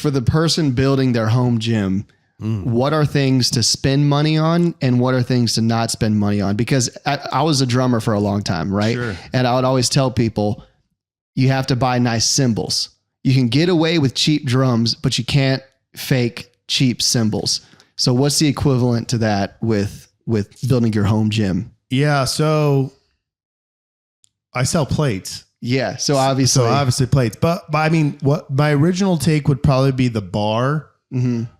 for the person building their home gym, what are things to spend money on and what are things to not spend money on? Because I was a drummer for a long time, right? Sure. And I would always tell people, you have to buy nice cymbals. You can get away with cheap drums, but you can't fake cheap cymbals. So what's the equivalent to that with building your home gym? Yeah. So I sell plates. Yeah. So obviously plates, but I mean, what my original take would probably be the bar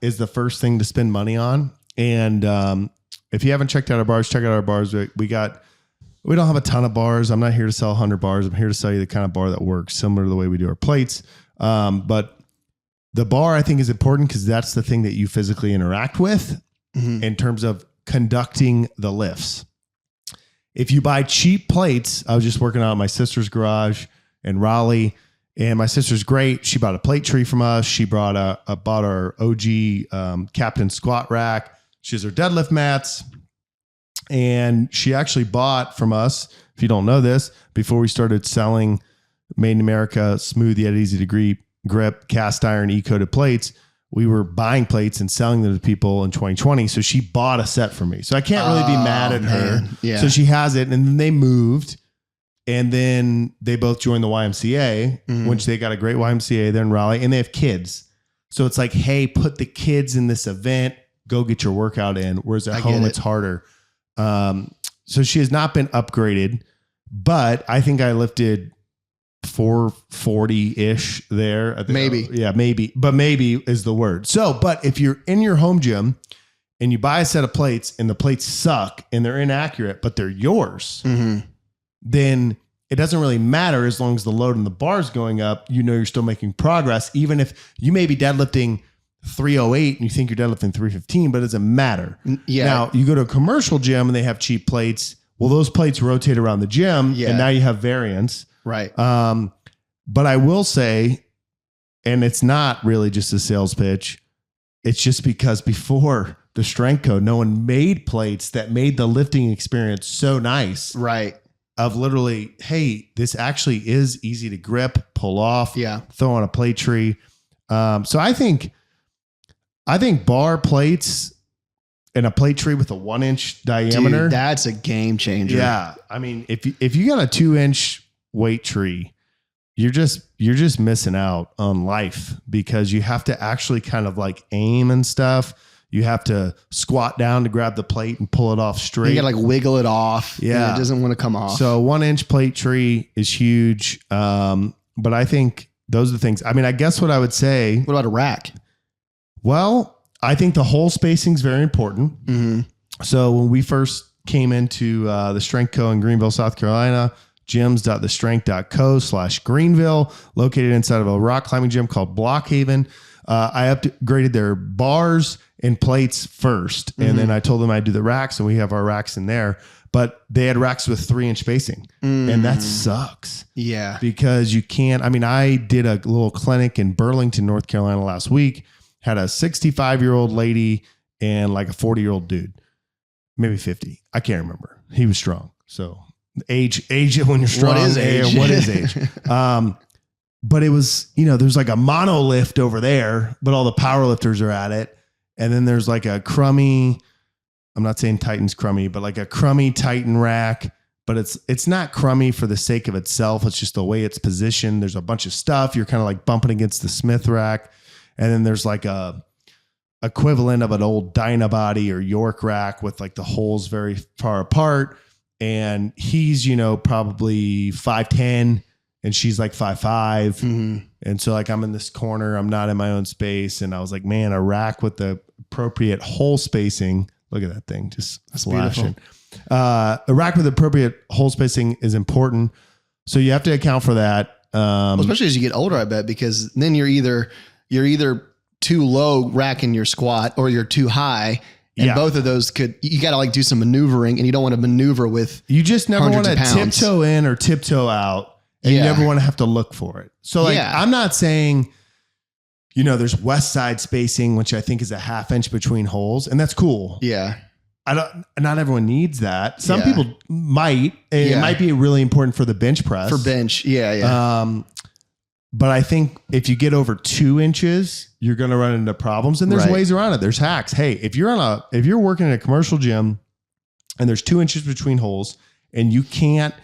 is the first thing to spend money on. And if you haven't checked out our bars, check out our bars. We don't have a ton of bars. I'm not here to sell 100 bars. I'm here to sell you the kind of bar that works similar to the way we do our plates. But the bar I think is important because that's the thing that you physically interact with in terms of conducting the lifts. If you buy cheap plates, I was just working out at my sister's garage in Raleigh, and my sister's great. She bought a plate tree from us. She bought our OG Captain squat rack. She has her deadlift mats, and she actually bought from us, if you don't know this, before we started selling Made in America, smooth yet easy to grip, cast iron, E-coated plates. We were buying plates and selling them to people in 2020. So she bought a set for me. So I can't really be mad at her. Yeah. So she has it. And then they moved. And then they both joined the YMCA, which they got a great YMCA there in Raleigh. And they have kids. So it's like, hey, put the kids in this event. Go get your workout in. Whereas at home, it's harder. So she has not been upgraded. But I think I lifted 440-ish there. Maybe. Yeah, maybe. But maybe is the word. So, but if you're in your home gym and you buy a set of plates and the plates suck and they're inaccurate, but they're yours, then it doesn't really matter as long as the load in the bar is going up. You know you're still making progress, even if you may be deadlifting 308 and you think you're deadlifting 315, but it doesn't matter. Yeah. Now, you go to a commercial gym and they have cheap plates. Well, those plates rotate around the gym and now you have variance. Right. But I will say, and it's not really just a sales pitch. It's just because before the Strength Code, no one made plates that made the lifting experience so nice. Right. Of literally, hey, this actually is easy to grip, pull off, throw on a plate tree. So I think bar plates and a plate tree with a 1-inch diameter. Dude, that's a game changer. Yeah. I mean, if you got a 2-inch weight tree, you're just missing out on life because you have to actually kind of like aim and stuff. You have to squat down to grab the plate and pull it off straight. You got to like wiggle it off. Yeah. It doesn't want to come off. So 1-inch plate tree is huge. But I think those are the things. I mean, I guess what I would say. What about a rack? Well, I think the hole spacing is very important. So when we first came into the Strength Co in Greenville, South Carolina, gyms.thestrength.co/Greenville, located inside of a rock climbing gym called Blockhaven. I upgraded their bars and plates first. And then I told them I'd do the racks, and we have our racks in there. But they had racks with 3-inch spacing. And that sucks. Yeah. Because you can't. I mean, I did a little clinic in Burlington, North Carolina last week. Had a 65-year-old lady and like a 40-year-old dude. Maybe 50. I can't remember. He was strong. So age when you're strong. What is age? What is age? But it was, there's like a monolift over there, but all the power lifters are at it. And then there's like a crummy, I'm not saying Titan's crummy, but like a crummy Titan rack. But it's not crummy for the sake of itself. It's just the way it's positioned. There's a bunch of stuff. You're kind of like bumping against the Smith rack. And then there's like a equivalent of an old Dynabody or York rack with like the holes very far apart. And he's, probably 5'10", and she's like 5'5". And so like I'm in this corner, I'm not in my own space. And I was like, man, a rack with the appropriate hole spacing. Look at that thing, just slashing. A rack with appropriate hole spacing is important. So you have to account for that. Well, especially as you get older, I bet, because then you're either too low racking your squat or you're too high. And both of those you got to like do some maneuvering, and you don't want to maneuver with. You just never want to tiptoe in or tiptoe out, and you never want to have to look for it. So like, I'm not saying, there's west side spacing, which I think is a 1/2 inch between holes, and that's cool. Yeah. Not everyone needs that. Some people might, and it might be really important for the bench press. For bench. Yeah. But I think if you get over 2 inches, you're going to run into problems, and there's Right. ways around it. There's hacks. Hey, if you're working in a commercial gym and there's 2 inches between holes and you can't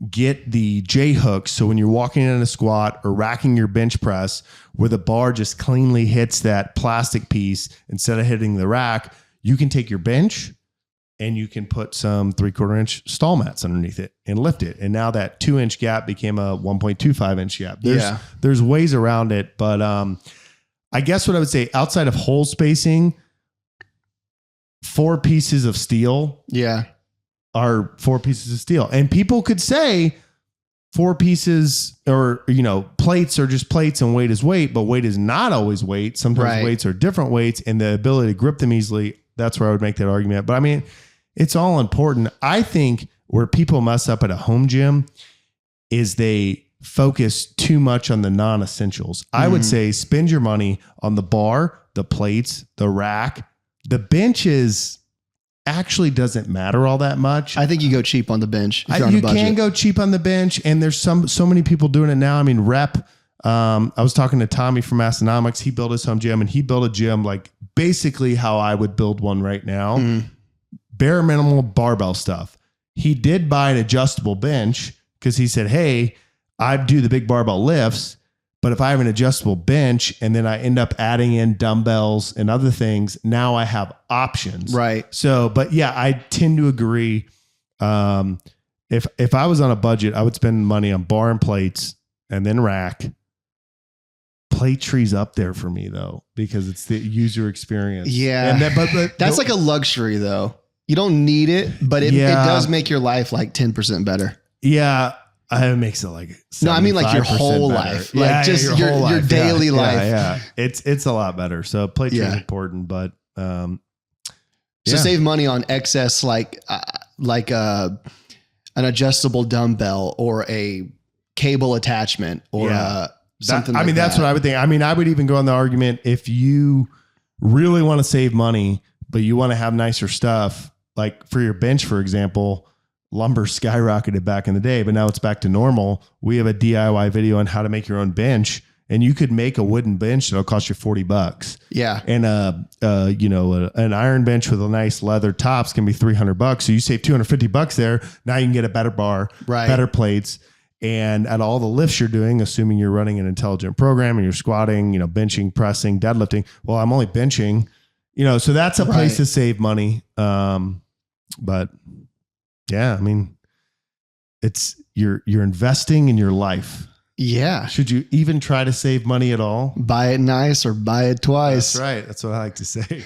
get the J hooks, so when you're walking in a squat or racking your bench press where the bar just cleanly hits that plastic piece instead of hitting the rack, you can take your bench and you can put some 3/4 inch stall mats underneath it and lift it. And now that 2 inch gap became a 1.25 inch gap. There's ways around it. But I guess what I would say, outside of hole spacing, 4 pieces of steel are 4 pieces of steel. And people could say 4 pieces or, plates are just plates and weight is weight, but weight is not always weight. Sometimes weights are different weights, and the ability to grip them easily. That's where I would make that argument. But I mean, it's all important. I think where people mess up at a home gym is they focus too much on the non-essentials. I would say spend your money on the bar, the plates, the rack. The benches actually doesn't matter all that much. I think you go cheap on the bench. If you're on a budget. You can go cheap on the bench, and there's so many people doing it now. I mean, Rep. I was talking to Tommy from Massonomics. He built his home gym, and he built a gym like basically how I would build one right now. Bare minimal barbell stuff. He did buy an adjustable bench because he said, hey, I do the big barbell lifts, but if I have an adjustable bench and then I end up adding in dumbbells and other things, now I have options. Right. So, but yeah, I tend to agree. If I was on a budget, I would spend money on bar and plates and then rack. Plate tree's up there for me though, because it's the user experience. Yeah. And but that's like a luxury though. You don't need it, but it does make your life like 10% better. Yeah. It makes it like no, I mean like your whole better. life, like just your daily life. Yeah, it's a lot better. So plate tree is important, but so save money on excess like an adjustable dumbbell or a cable attachment or something. That's what I would think. I mean, I would even go on the argument if you really want to save money, but you want to have nicer stuff, like for your bench, for example. Lumber skyrocketed back in the day, but now it's back to normal. We have a DIY video on how to make your own bench, and you could make a wooden bench that'll cost you $40. Yeah. And an iron bench with a nice leather tops can be $300. So you save $250 there. Now you can get a better bar, better plates, and at all the lifts you're doing, assuming you're running an intelligent program and you're squatting, benching, pressing, deadlifting. Well, I'm only benching, so that's a place to save money. But yeah, I mean, it's you're investing in your life. Yeah. Should you even try to save money at all? Buy it nice or buy it twice. That's right. That's what I like to say.